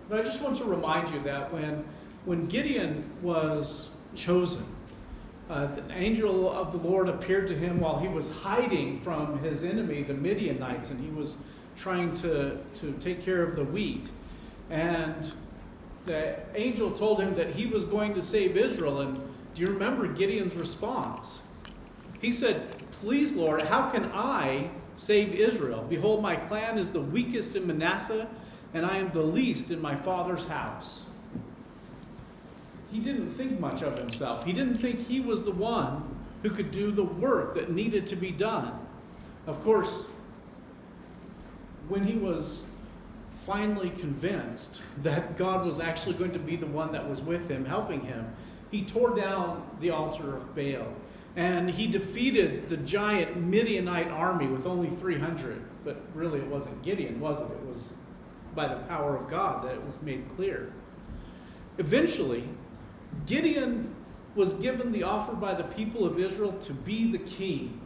But I just want to remind you that when Gideon was chosen, the angel of the Lord appeared to him while he was hiding from his enemy, the Midianites, and he was trying to take care of the wheat. And the angel told him that he was going to save Israel. And do you remember Gideon's response? He said, "Please, Lord, how can I save Israel? Behold, my clan is the weakest in Manasseh, and I am the least in my father's house." He didn't think much of himself. He didn't think he was the one who could do the work that needed to be done. Of course, when he was finally convinced that God was actually going to be the one that was with him, helping him, he tore down the altar of Baal. And he defeated the giant Midianite army with only 300. But really it wasn't Gideon, was it? It was by the power of God that it was made clear. Eventually, Gideon was given the offer by the people of Israel to be the king.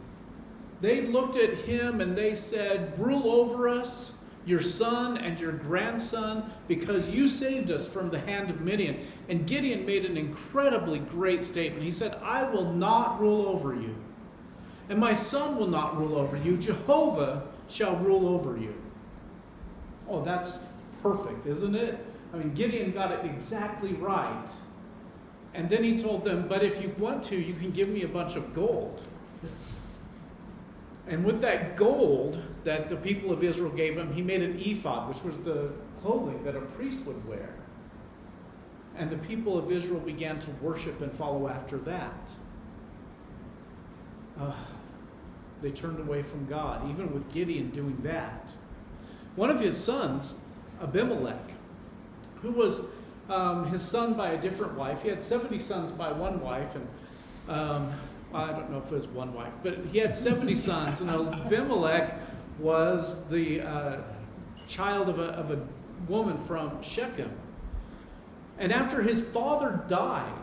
They looked at him and they said, "Rule over us, your son and your grandson, because you saved us from the hand of Midian." And Gideon made an incredibly great statement. He said, "I will not rule over you, and my son will not rule over you. Jehovah shall rule over you." Oh, that's perfect, isn't it? I mean, Gideon got it exactly right. And then he told them, "But if you want to, you can give me a bunch of gold." And with that gold that the people of Israel gave him, he made an ephod, which was the clothing that a priest would wear. And the people of Israel began to worship and follow after that. They turned away from God, even with Gideon doing that. One of his sons, Abimelech, who was his son by a different wife. He had 70 sons by one wife, and I don't know if it was one wife, but he had 70 sons, and Abimelech was the child of a woman from Shechem. And after his father died,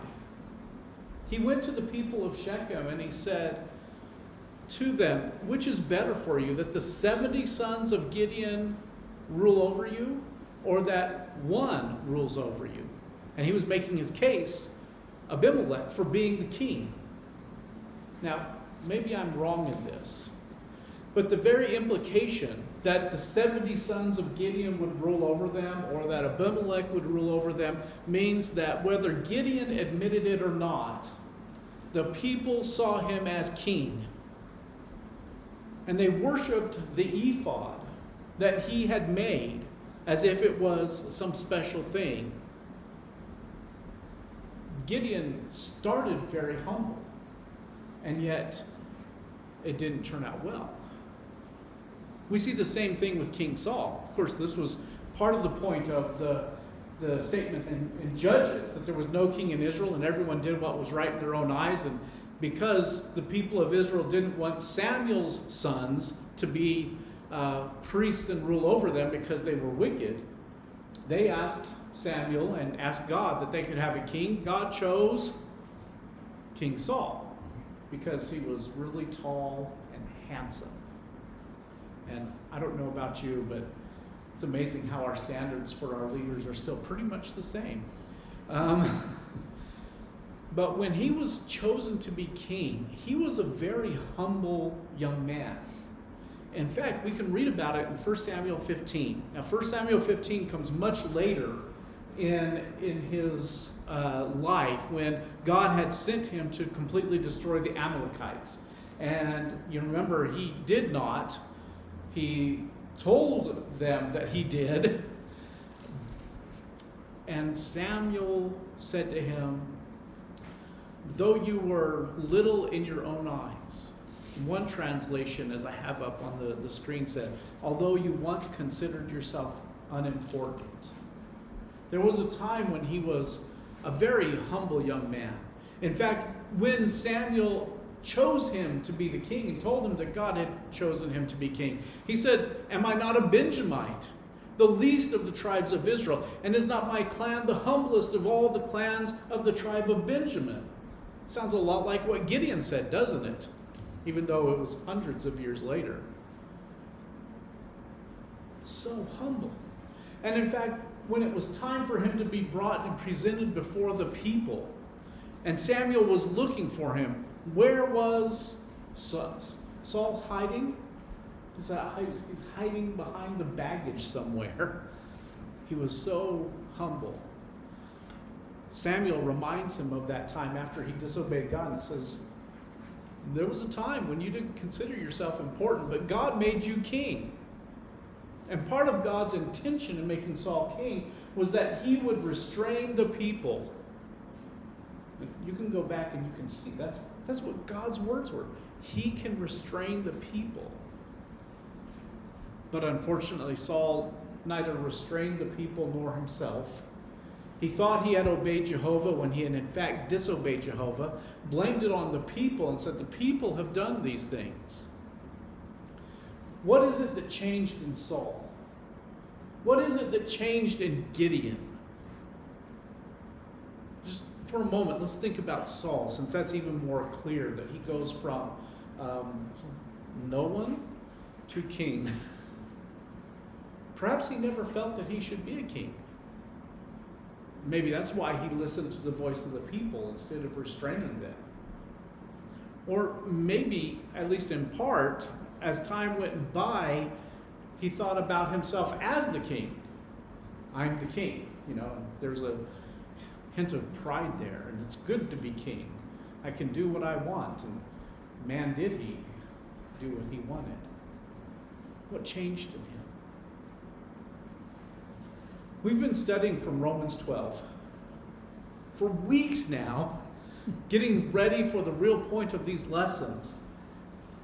he went to the people of Shechem and he said to them, "Which is better for you, that the 70 sons of Gideon rule over you, or that one rules over you?" And he was making his case, Abimelech, for being the king. Now, maybe I'm wrong in this, but the very implication that the 70 sons of Gideon would rule over them, or that Abimelech would rule over them, means that whether Gideon admitted it or not, the people saw him as king. And they worshipped the ephod that he had made as if it was some special thing. Gideon started very humble, and yet it didn't turn out well. We see the same thing with King Saul. Of course, this was part of the point of the statement in Judges, that there was no king in Israel and everyone did what was right in their own eyes. And because the people of Israel didn't want Samuel's sons to be priests and rule over them because they were wicked, they asked Samuel and asked God that they could have a king. God chose King Saul because he was really tall and handsome. And I don't know about you, but it's amazing how our standards for our leaders are still pretty much the same. But when he was chosen to be king, he was a very humble young man. In fact, we can read about it in 1 Samuel 15. Now, 1 Samuel 15 comes much later in his life, when God had sent him to completely destroy the Amalekites. And you remember, he did not. He told them that he did. And Samuel said to him, "Though you were little in your own eyes," one translation, as I have up on the screen, said, "although you once considered yourself unimportant." There was a time when he was a very humble young man. In fact, when Samuel chose him to be the king and told him that God had chosen him to be king, he said, "Am I not a Benjamite, the least of the tribes of Israel? And is not my clan the humblest of all the clans of the tribe of Benjamin?" Sounds a lot like what Gideon said, doesn't it? Even though it was hundreds of years later. So humble. And in fact, when it was time for him to be brought and presented before the people, and Samuel was looking for him, where was Saul hiding? He's hiding behind the baggage somewhere. He was so humble. Samuel reminds him of that time after he disobeyed God and says, there was a time when you didn't consider yourself important, but God made you king. And part of God's intention in making Saul king was that he would restrain the people. You can go back and you can see that's what God's words were. He can restrain the people. But unfortunately, Saul neither restrained the people nor himself. He thought he had obeyed Jehovah when he had in fact disobeyed Jehovah, blamed it on the people and said, the people have done these things. What is it that changed in Saul? What is it that changed in Gideon? Just for a moment, let's think about Saul, since that's even more clear, that he goes from no one to king. Perhaps he never felt that he should be a king. Maybe that's why he listened to the voice of the people instead of restraining them. Or maybe, at least in part, as time went by, he thought about himself as the king. I'm the king. There's a hint of pride there, and it's good to be king. I can do what I want. And man, did he do what he wanted. What changed in him? We've been studying from Romans 12 for weeks now, getting ready for the real point of these lessons.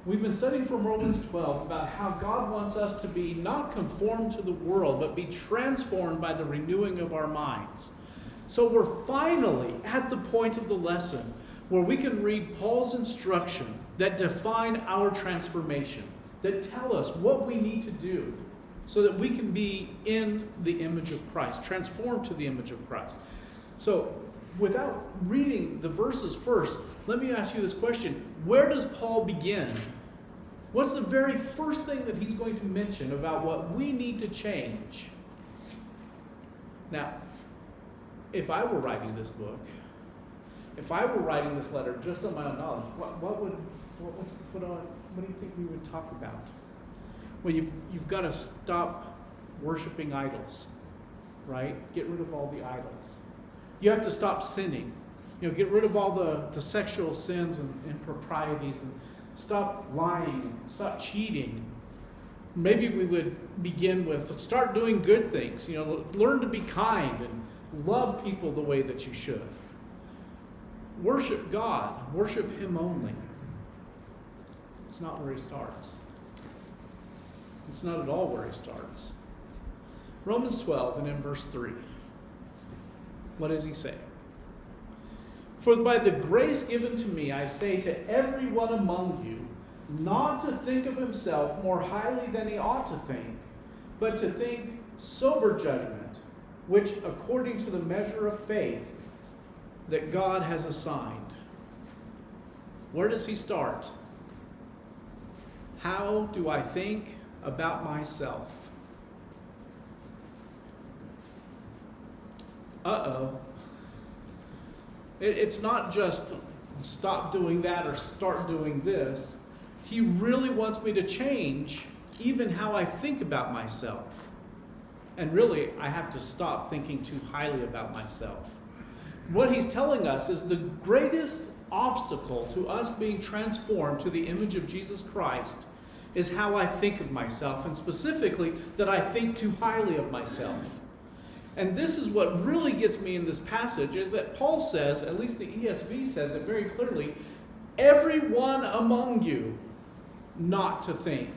We've been studying from Romans 12 about how God wants us to be not conformed to the world, but be transformed by the renewing of our minds. So we're finally at the point of the lesson where we can read Paul's instruction that define our transformation, that tell us what we need to do so that we can be in the image of Christ, transformed to the image of Christ. So, without reading the verses first, let me ask you this question. Where does Paul begin? What's the very first thing that he's going to mention about what we need to change? Now, if I were writing this book, if I were writing this letter just on my own knowledge, what do you think we would talk about? Well, you've got to stop worshiping idols, right? Get rid of all the idols. You have to stop sinning. Get rid of all the sexual sins and improprieties, and stop lying, and stop cheating. Maybe we would begin with start doing good things. Learn to be kind and love people the way that you should. Worship God. Worship Him only. It's not where he starts. It's not at all where he starts. Romans 12 and in verse 3. What does he say? For by the grace given to me, I say to everyone among you, not to think of himself more highly than he ought to think, but to think sober judgment, which according to the measure of faith that God has assigned. Where does he start? How do I think about myself? It's not just stop doing that or start doing this. He really wants me to change even how I think about myself. And really, I have to stop thinking too highly about myself. What he's telling us is the greatest obstacle to us being transformed to the image of Jesus Christ is how I think of myself, and specifically that I think too highly of myself. And this is what really gets me in this passage, is that Paul says, at least the ESV says it very clearly, everyone among you not to think.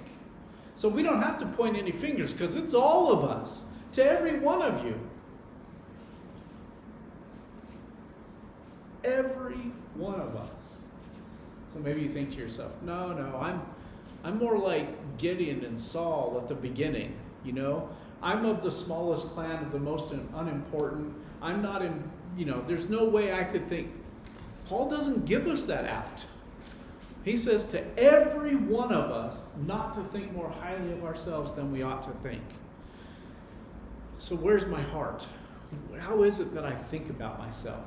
So we don't have to point any fingers, because it's all of us, to every one of you. Every one of us. So maybe you think to yourself, no, I'm more like Gideon and Saul at the beginning, I'm of the smallest clan, of the most unimportant. I'm not in, there's no way I could think. Paul doesn't give us that out. He says to every one of us not to think more highly of ourselves than we ought to think. So where's my heart? How is it that I think about myself?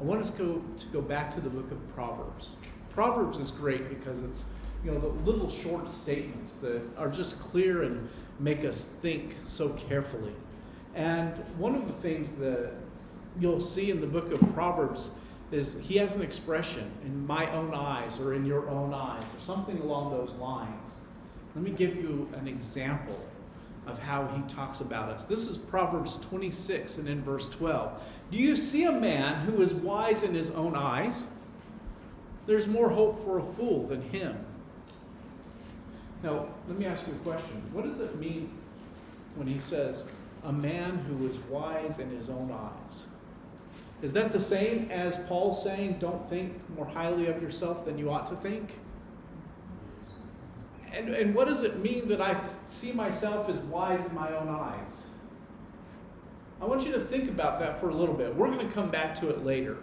I want us to go back to the book of Proverbs. Proverbs is great because it's, the little short statements that are just clear and make us think so carefully. And one of the things that you'll see in the book of Proverbs is he has an expression, in my own eyes or in your own eyes or something along those lines. Let me give you an example of how he talks about us. This is Proverbs 26 and in verse 12. Do you see a man who is wise in his own eyes? There's more hope for a fool than him. Now, let me ask you a question. What does it mean when he says, a man who is wise in his own eyes? Is that the same as Paul saying, don't think more highly of yourself than you ought to think? And what does it mean that I see myself as wise in my own eyes? I want you to think about that for a little bit. We're going to come back to it later.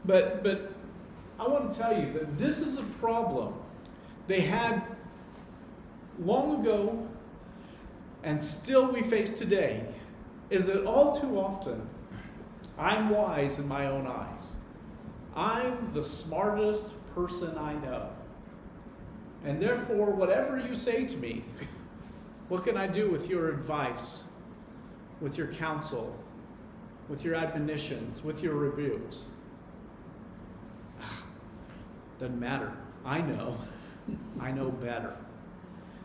But I want to tell you that this is a problem they had long ago and still we face today, is that all too often I'm wise in my own eyes. I'm the smartest person I know. And therefore, whatever you say to me, what can I do with your advice, with your counsel, with your admonitions, with your rebukes? Doesn't matter. I know. I know better.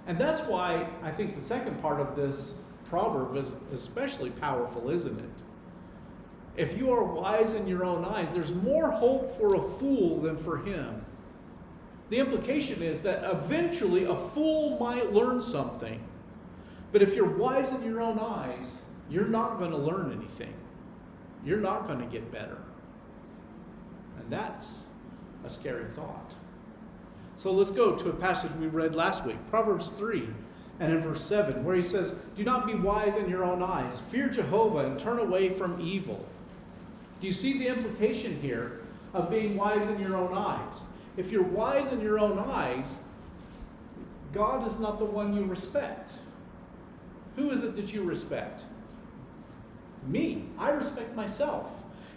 And that's why I think the second part of this proverb is especially powerful, isn't it? If you are wise in your own eyes, there's more hope for a fool than for him. The implication is that eventually a fool might learn something. But if you're wise in your own eyes, you're not going to learn anything. You're not going to get better. And that's a scary thought. So let's go to a passage we read last week, Proverbs 3, and in verse 7, where he says, do not be wise in your own eyes. Fear Jehovah and turn away from evil. Do you see the implication here of being wise in your own eyes? If you're wise in your own eyes, God is not the one you respect. Who is it that you respect? Me. I respect myself.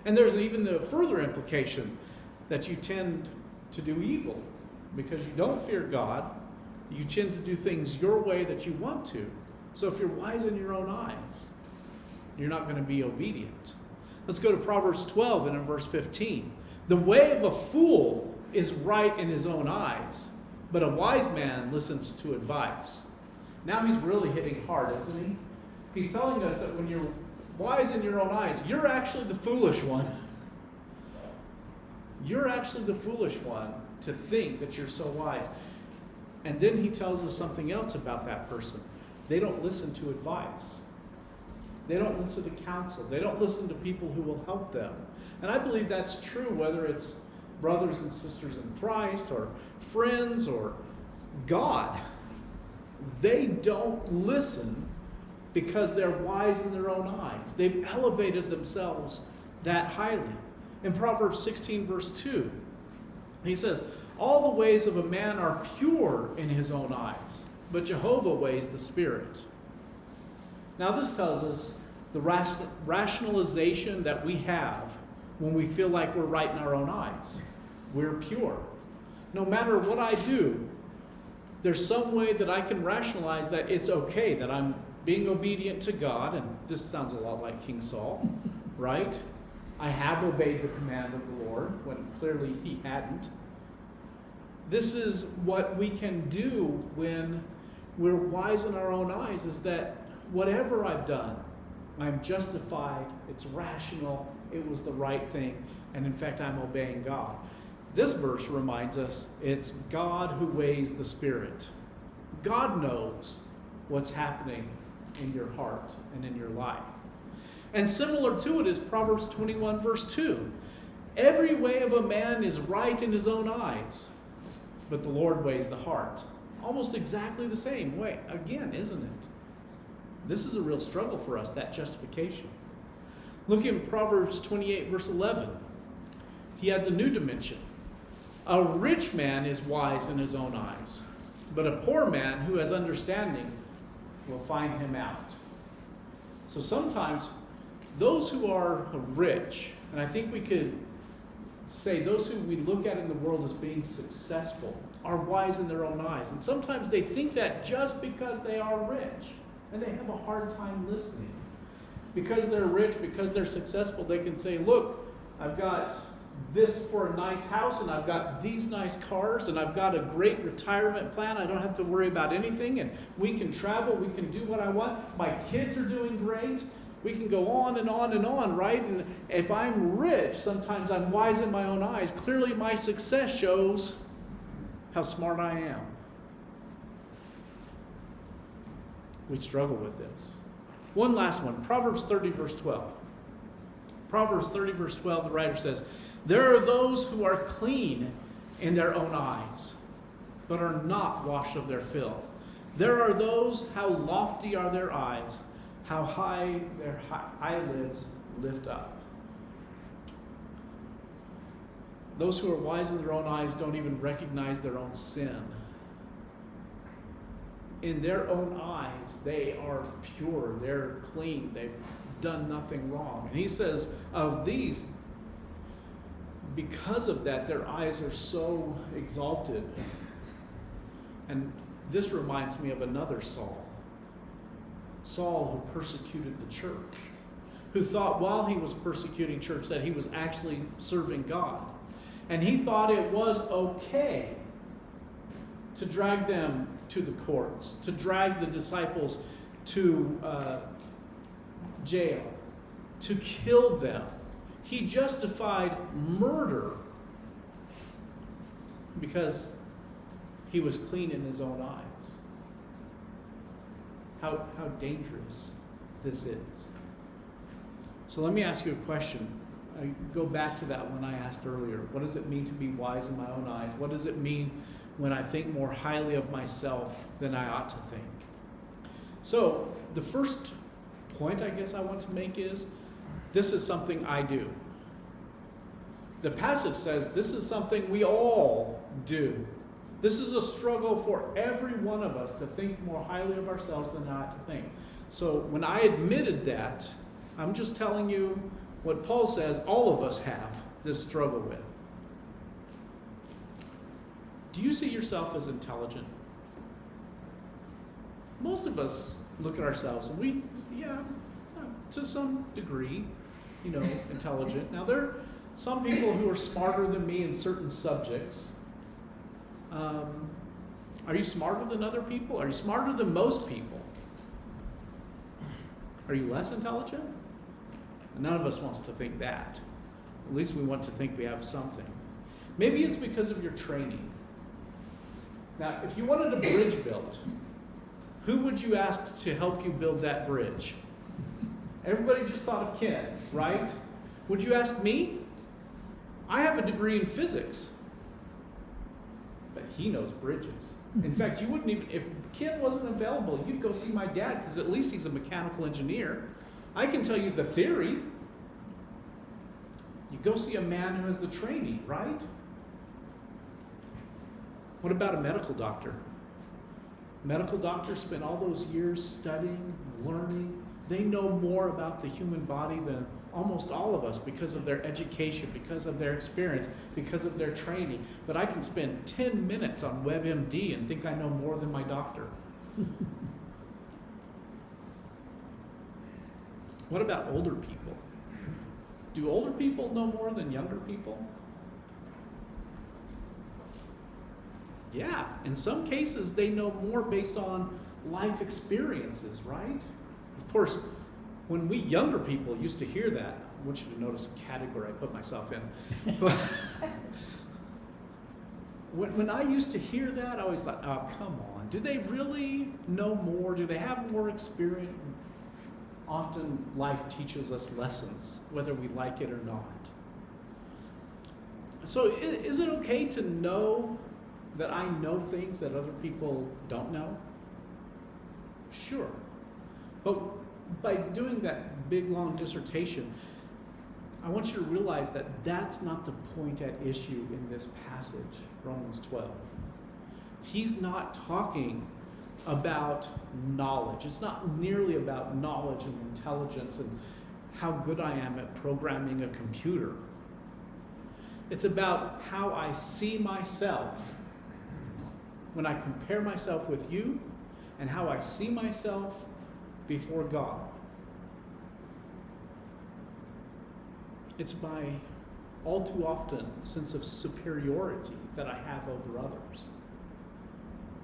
And there's even a further implication that you tend to do evil because you don't fear God. You tend to do things your way that you want to. So if you're wise in your own eyes, you're not going to be obedient. Let's go to Proverbs 12 and in verse 15. The way of a fool is right in his own eyes, but a wise man listens to advice. Now he's really hitting hard, isn't he? He's telling us that when you're wise in your own eyes, you're actually the foolish one. You're actually the foolish one to think that you're so wise. And then he tells us something else about that person. They don't listen to advice. They don't listen to counsel. They don't listen to people who will help them. And I believe that's true whether it's brothers and sisters in Christ or friends or God. They don't listen because they're wise in their own eyes. They've elevated themselves that highly. In Proverbs 16 verse 2, he says, all the ways of a man are pure in his own eyes, but Jehovah weighs the spirit. Now this tells us the rationalization that we have when we feel like we're right in our own eyes. We're pure. No matter what I do, there's some way that I can rationalize that it's okay, that I'm being obedient to God, and this sounds a lot like King Saul, right? I have obeyed the command of the Lord when clearly he hadn't. This is what we can do when we're wise in our own eyes, is that whatever I've done, I'm justified, it's rational, it was the right thing, and in fact I'm obeying God. This verse reminds us it's God who weighs the spirit. God knows what's happening in your heart and in your life. And similar to it is Proverbs 21 verse 2. Every way of a man is right in his own eyes, but the Lord weighs the heart. Almost exactly the same way, again, isn't it? This is a real struggle for us, that justification. Look in Proverbs 28 verse 11. He adds a new dimension. A rich man is wise in his own eyes, but a poor man who has understanding will find him out. So sometimes those who are rich, and I think we could say those who we look at in the world as being successful, are wise in their own eyes. And sometimes they think that just because they are rich, and they have a hard time listening. Because they're rich, because they're successful, they can say, look, I've got this for a nice house, and I've got these nice cars, and I've got a great retirement plan. I don't have to worry about anything, and we can travel, we can do what I want. My kids are doing great. We can go on and on and on, right? And if I'm rich, sometimes I'm wise in my own eyes. Clearly my success shows how smart I am. We struggle with this. One last one, Proverbs 30, verse 12. Proverbs 30, verse 12, the writer says, there are those who are clean in their own eyes, but are not washed of their filth. There are those, how lofty are their eyes, how high their eyelids lift up. Those who are wise in their own eyes don't even recognize their own sin. In their own eyes, they are pure, they're clean, they've done nothing wrong. And he says, of these, because of that, their eyes are so exalted. And this reminds me of another Saul. Saul, who persecuted the church, who thought while he was persecuting church that he was actually serving God. And he thought it was okay to drag them to the courts, to drag the disciples to jail, to kill them. He justified murder because he was clean in his own eyes. How dangerous this is. So let me ask you a question. I go back to that one I asked earlier. What does it mean to be wise in my own eyes? What does it mean when I think more highly of myself than I ought to think? So the first point I guess I want to make is, this is something I do. The passage says this is something we all do. This is a struggle for every one of us to think more highly of ourselves than I ought to think. So when I admitted that, I'm just telling you what Paul says all of us have this struggle with. Do you see yourself as intelligent? Most of us look at ourselves and we, to some degree, intelligent. Now there are some people who are smarter than me in certain subjects. Are you smarter than other people? Are you smarter than most people? Are you less intelligent? None of us wants to think that. At least we want to think we have something. Maybe it's because of your training. Now, if you wanted a bridge built, who would you ask to help you build that bridge? Everybody just thought of Ken, right? Would you ask me? I have a degree in physics, but he knows bridges. In fact, you wouldn't even, if Ken wasn't available, you'd go see my dad, because at least he's a mechanical engineer. I can tell you the theory. You go see a man who has the training, right? What about a medical doctor? Medical doctors spend all those years studying, learning. They know more about the human body than almost all of us because of their education, because of their experience, because of their training. But I can spend 10 minutes on WebMD and think I know more than my doctor. What about older people? Do older people know more than younger people? Yeah, in some cases they know more based on life experiences, right? Of course, when we younger people used to hear that, I want you to notice the category I put myself in. When I used to hear that, I always thought, oh, come on. Do they really know more? Do they have more experience? Often life teaches us lessons, whether we like it or not. So is it okay to know that I know things that other people don't know? Sure. But by doing that big, long dissertation, I want you to realize that that's not the point at issue in this passage, Romans 12. He's not talking about knowledge. It's not nearly about knowledge and intelligence and how good I am at programming a computer. It's about how I see myself when I compare myself with you and how I see myself before God. It's my all too often sense of superiority that I have over others.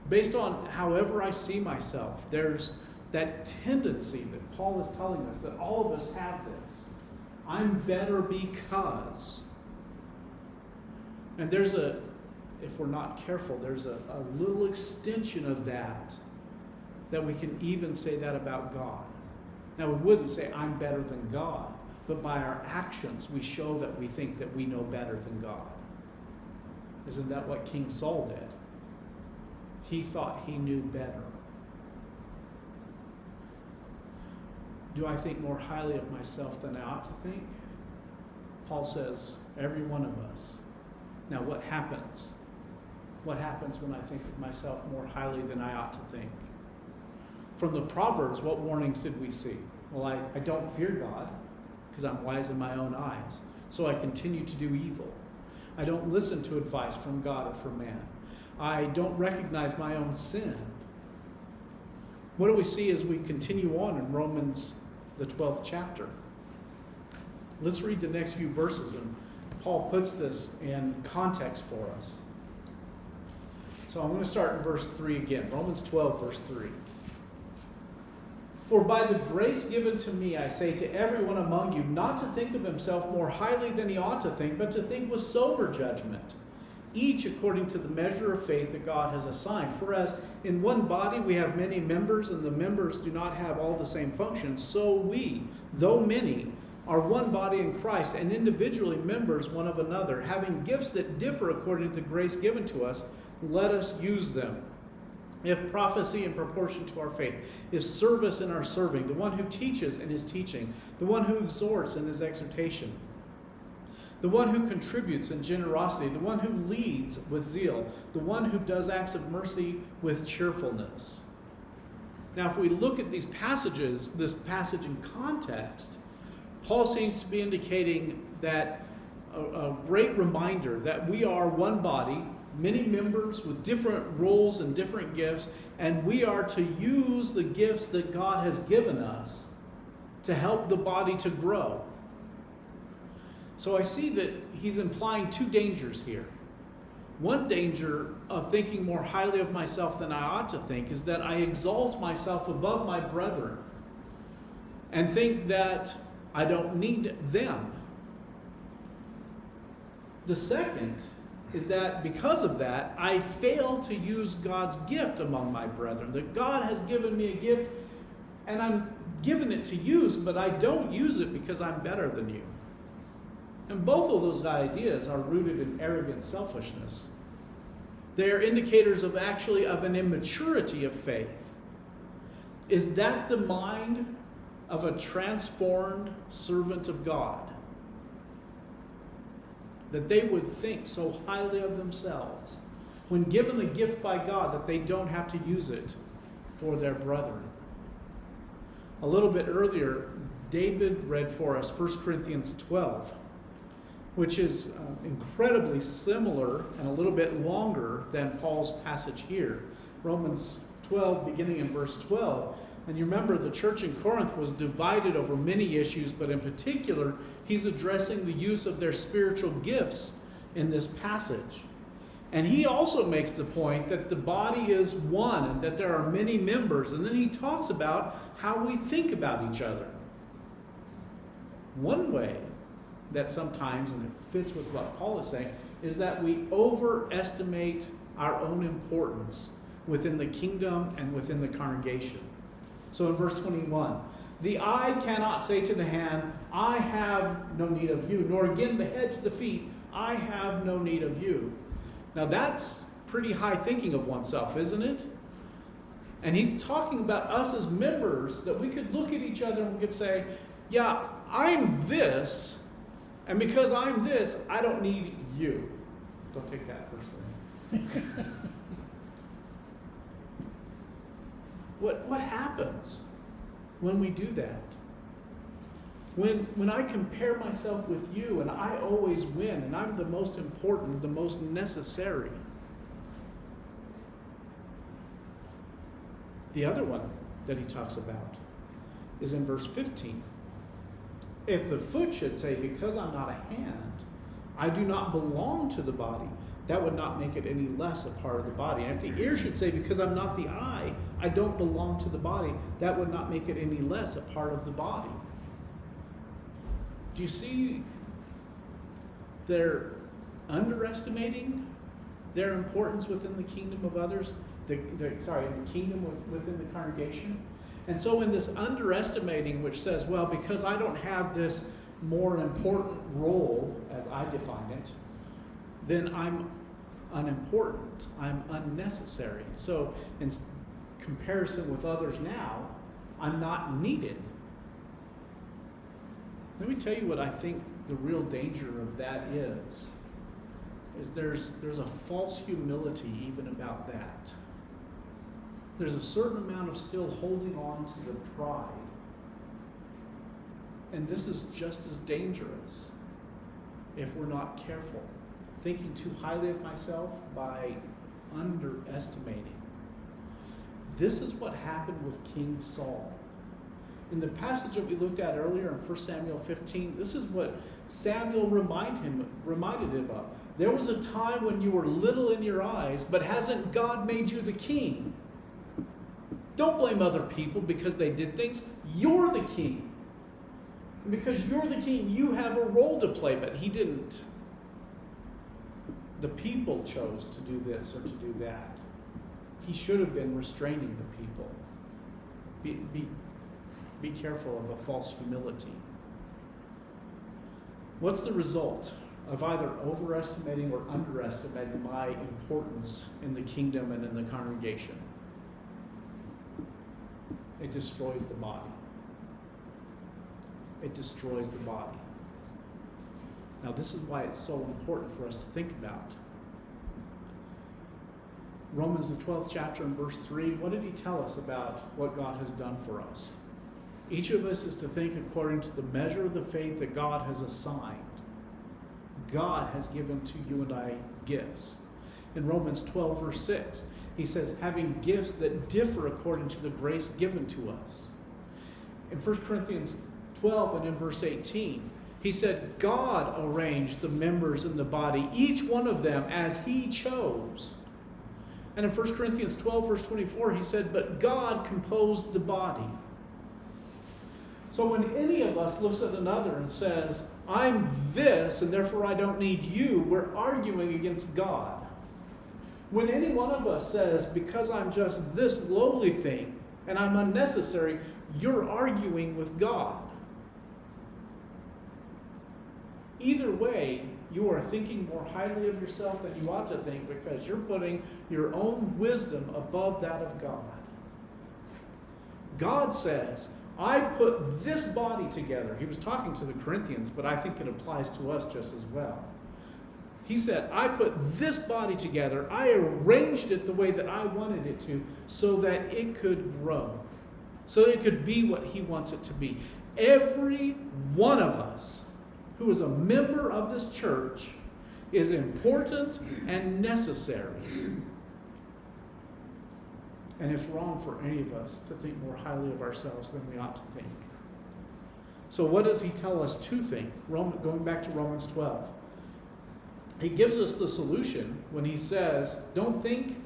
Based on however I see myself, there's that tendency that Paul is telling us that all of us have this. I'm better because. And there's if we're not careful, there's a little extension of that we can even say that about God. Now, we wouldn't say I'm better than God, but by our actions, we show that we think that we know better than God. Isn't that what King Saul did? He thought he knew better. Do I think more highly of myself than I ought to think? Paul says, every one of us. Now, what happens? What happens when I think of myself more highly than I ought to think? From the Proverbs, what warnings did we see? Well, I don't fear God because I'm wise in my own eyes, so I continue to do evil. I don't listen to advice from God or from man. I don't recognize my own sin. What do we see as we continue on in Romans, the 12th chapter? Let's read the next few verses, and Paul puts this in context for us. So I'm going to start in verse 3 again. Romans 12, verse 3. For by the grace given to me, I say to everyone among you, not to think of himself more highly than he ought to think, but to think with sober judgment, each according to the measure of faith that God has assigned. For as in one body we have many members, and the members do not have all the same functions, so we, though many, are one body in Christ, and individually members one of another. Having gifts that differ according to the grace given to us, let us use them. If prophecy in proportion to our faith, if service in our serving, the one who teaches in his teaching, the one who exhorts in his exhortation, the one who contributes in generosity, the one who leads with zeal, the one who does acts of mercy with cheerfulness. Now, if we look at these passages, this passage in context, Paul seems to be indicating that a great reminder that we are one body, many members with different roles and different gifts, and we are to use the gifts that God has given us to help the body to grow. So I see that he's implying two dangers here. One danger of thinking more highly of myself than I ought to think is that I exalt myself above my brethren and think that I don't need them. The second is that because of that, I fail to use God's gift among my brethren. That God has given me a gift, and I'm giving it to use, but I don't use it because I'm better than you. And both of those ideas are rooted in arrogant selfishness. They are indicators of an immaturity of faith. Is that the mind of a transformed servant of God? That they would think so highly of themselves when given a gift by God that they don't have to use it for their brethren. A little bit earlier, David read for us 1 Corinthians 12, which is incredibly similar and a little bit longer than Paul's passage here. Romans 12, beginning in verse 12. And you remember the church in Corinth was divided over many issues, but in particular, he's addressing the use of their spiritual gifts in this passage. And he also makes the point that the body is one and that there are many members. And then he talks about how we think about each other. One way that sometimes, and it fits with what Paul is saying, is that we overestimate our own importance within the kingdom and within the congregation. So in verse 21, the eye cannot say to the hand, I have no need of you, nor again the head to the feet, I have no need of you. Now that's pretty high thinking of oneself, isn't it? And he's talking about us as members, that we could look at each other and we could say, yeah, I'm this, and because I'm this, I don't need you. Don't take that personally. What happens when we do that? When I compare myself with you and I always win and I'm the most important, the most necessary. The other one that he talks about is in verse 15. If the foot should say, because I'm not a hand, I do not belong to the body, that would not make it any less a part of the body. And if the ear should say, because I'm not the eye, I don't belong to the body, that would not make it any less a part of the body. Do you see they're underestimating their importance within the kingdom of others? In the kingdom within the congregation. And so in this underestimating, which says, well, because I don't have this more important role, as I define it, then I'm unimportant, I'm unnecessary. So in comparison with others now, I'm not needed. Let me tell you what I think the real danger of that is there's a false humility even about that. There's a certain amount of still holding on to the pride. And this is just as dangerous if we're not careful. Thinking too highly of myself by underestimating. This is what happened with King Saul. In the passage that we looked at earlier in 1 Samuel 15, this is what Samuel reminded him of. There was a time when you were little in your eyes, but hasn't God made you the king? Don't blame other people because they did things. You're the king. And because you're the king, you have a role to play, but he didn't. The people chose to do this or to do that. He should have been restraining the people. Be careful of a false humility. What's the result of either overestimating or underestimating my importance in the kingdom and in the congregation? It destroys the body. It destroys the body. Now, this is why it's so important for us to think about. Romans, the 12th chapter and verse 3, what did he tell us about what God has done for us? Each of us is to think according to the measure of the faith that God has assigned. God has given to you and I gifts. In Romans 12, verse 6, he says, having gifts that differ according to the grace given to us. In 1 Corinthians 12 and in verse 18, he said, God arranged the members in the body, each one of them as he chose. And in 1 Corinthians 12, verse 24, he said, but God composed the body. So when any of us looks at another and says, I'm this and therefore I don't need you, we're arguing against God. When any one of us says, because I'm just this lowly thing and I'm unnecessary, you're arguing with God. Either way, you are thinking more highly of yourself than you ought to think because you're putting your own wisdom above that of God. God says, I put this body together. He was talking to the Corinthians, but I think it applies to us just as well. He said, I put this body together. I arranged it the way that I wanted it to so that it could grow, so that it could be what he wants it to be. Every one of us who is a member of this church is important and necessary. And it's wrong for any of us to think more highly of ourselves than we ought to think. So what does he tell us to think? Going back to Romans 12. He gives us the solution when he says, don't think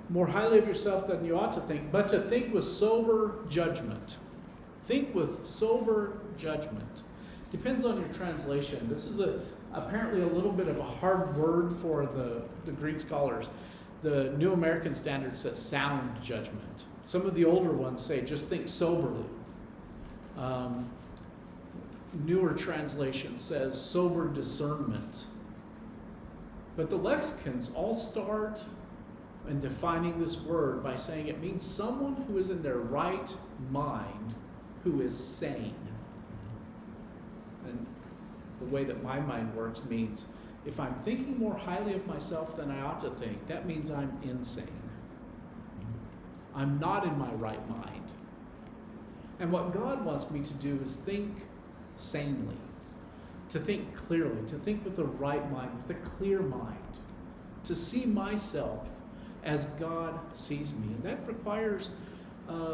more highly of yourself than you ought to think, but to think with sober judgment. Think with sober judgment. Depends on your translation. This is apparently a little bit of a hard word for the Greek scholars. The New American Standard says sound judgment. Some of the older ones say just think soberly. Newer translation says sober discernment. But the lexicons all start in defining this word by saying it means someone who is in their right mind, who is sane. And the way that my mind works means if I'm thinking more highly of myself than I ought to think, that means I'm insane. I'm not in my right mind. And what God wants me to do is think sanely, to think clearly, to think with the right mind, with a clear mind, to see myself as God sees me. And that requires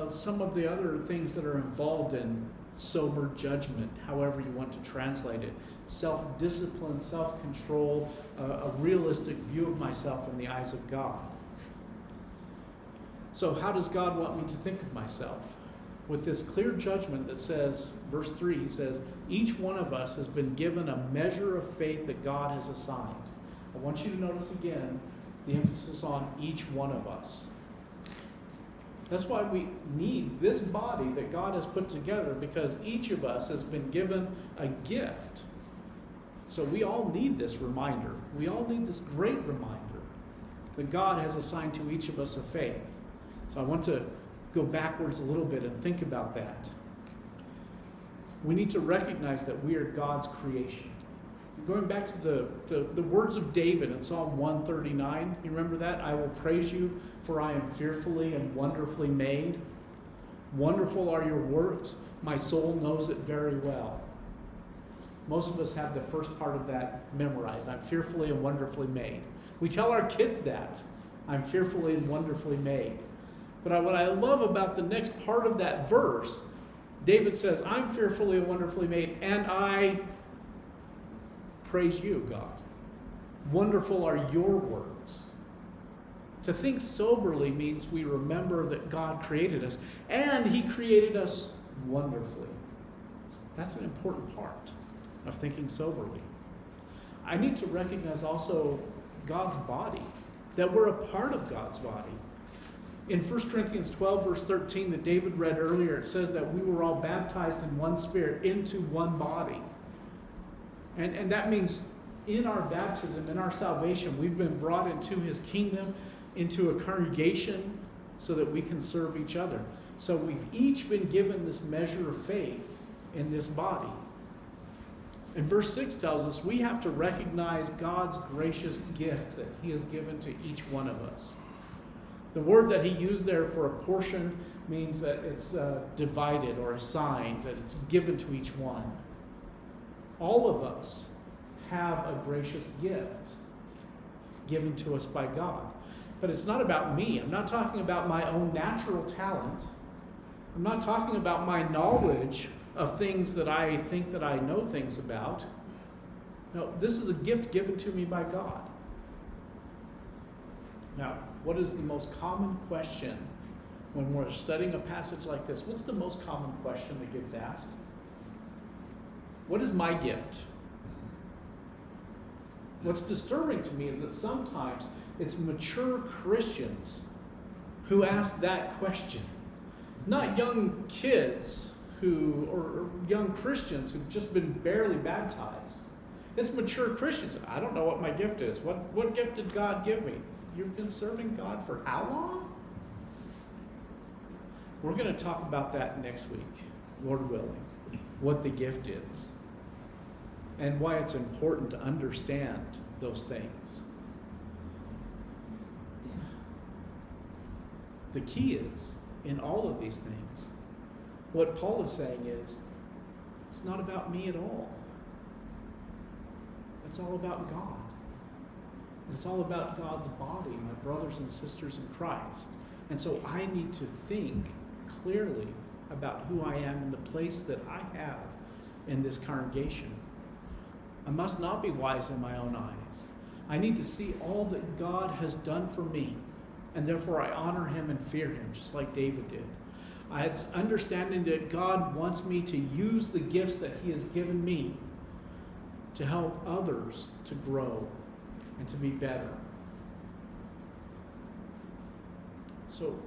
some of the other things that are involved in sober judgment, however you want to translate it. Self-discipline, self-control, a realistic view of myself in the eyes of God. So how does God want me to think of myself? With this clear judgment that says, verse 3, he says, each one of us has been given a measure of faith that God has assigned. I want you to notice again the emphasis on each one of us. That's why we need this body that God has put together, because each of us has been given a gift. So we all need this reminder. We all need this great reminder that God has assigned to each of us a faith. So I want to go backwards a little bit and think about that. We need to recognize that we are God's creation. Going back to the words of David in Psalm 139, you remember that? I will praise you, for I am fearfully and wonderfully made. Wonderful are your works. My soul knows it very well. Most of us have the first part of that memorized. I'm fearfully and wonderfully made. We tell our kids that. I'm fearfully and wonderfully made. But what I love about the next part of that verse, David says, I'm fearfully and wonderfully made, and I praise you, God. Wonderful are your works. To think soberly means we remember that God created us, and he created us wonderfully. That's an important part of thinking soberly. I need to recognize also God's body, that we're a part of God's body. In 1 Corinthians 12, verse 13, that David read earlier, it says that we were all baptized in one spirit into one body. And that means in our baptism, in our salvation, we've been brought into his kingdom, into a congregation, so that we can serve each other. So we've each been given this measure of faith in this body. And verse 6 tells us we have to recognize God's gracious gift that he has given to each one of us. The word that he used there for a portion means that it's divided or assigned, that it's given to each one. All of us have a gracious gift given to us by God. But it's not about me. I'm not talking about my own natural talent. I'm not talking about my knowledge of things that I think that I know things about. No, this is a gift given to me by God. Now, what is the most common question when we're studying a passage like this? What's the most common question that gets asked? What is my gift? What's disturbing to me is that sometimes it's mature Christians who ask that question. Not young kids or young Christians who've just been barely baptized. It's mature Christians. I don't know what my gift is. What gift did God give me? You've been serving God for how long? We're going to talk about that next week, Lord willing, what the gift is and why it's important to understand those things. The key is, in all of these things, what Paul is saying is, it's not about me at all. It's all about God. It's all about God's body, my brothers and sisters in Christ. And so I need to think clearly about who I am and the place that I have in this congregation. I must not be wise in my own eyes. I need to see all that God has done for me, and therefore I honor him and fear him, just like David did. It's understanding that God wants me to use the gifts that he has given me to help others to grow and to be better. So,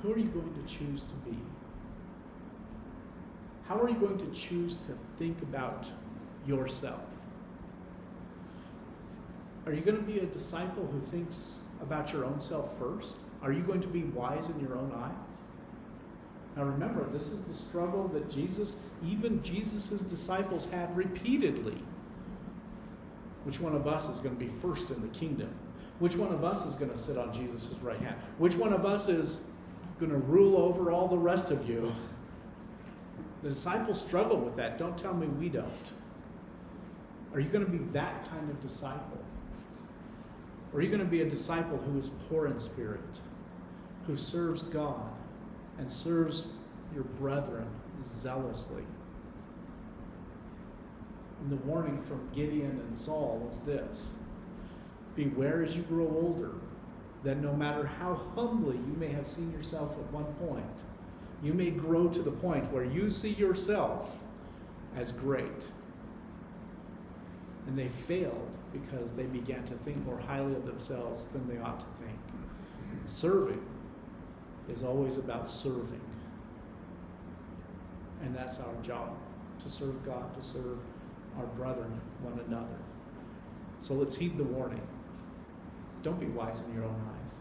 who are you going to choose to be? How are you going to choose to think about yourself? Are you going to be a disciple who thinks about your own self first? Are you going to be wise in your own eyes? Now remember, this is the struggle that even Jesus' disciples had repeatedly. Which one of us is going to be first in the kingdom? Which one of us is going to sit on Jesus' right hand? Which one of us is going to rule over all the rest of you? The disciples struggle with that. Don't tell me we don't. Are you going to be that kind of disciple? Or are you going to be a disciple who is poor in spirit, who serves God and serves your brethren zealously? And the warning from Gideon and Saul is this: beware as you grow older, that no matter how humbly you may have seen yourself at one point, you may grow to the point where you see yourself as great. And they failed because they began to think more highly of themselves than they ought to think. Serving is always about serving. And that's our job, to serve God, to serve our brethren, one another. So let's heed the warning. Don't be wise in your own eyes.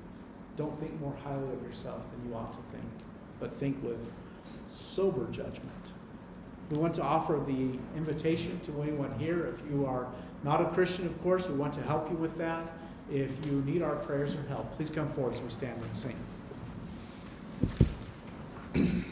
Don't think more highly of yourself than you ought to think, but think with sober judgment. We want to offer the invitation to anyone here. If you are not a Christian, of course, we want to help you with that. If you need our prayers or help, please come forward as we stand and sing.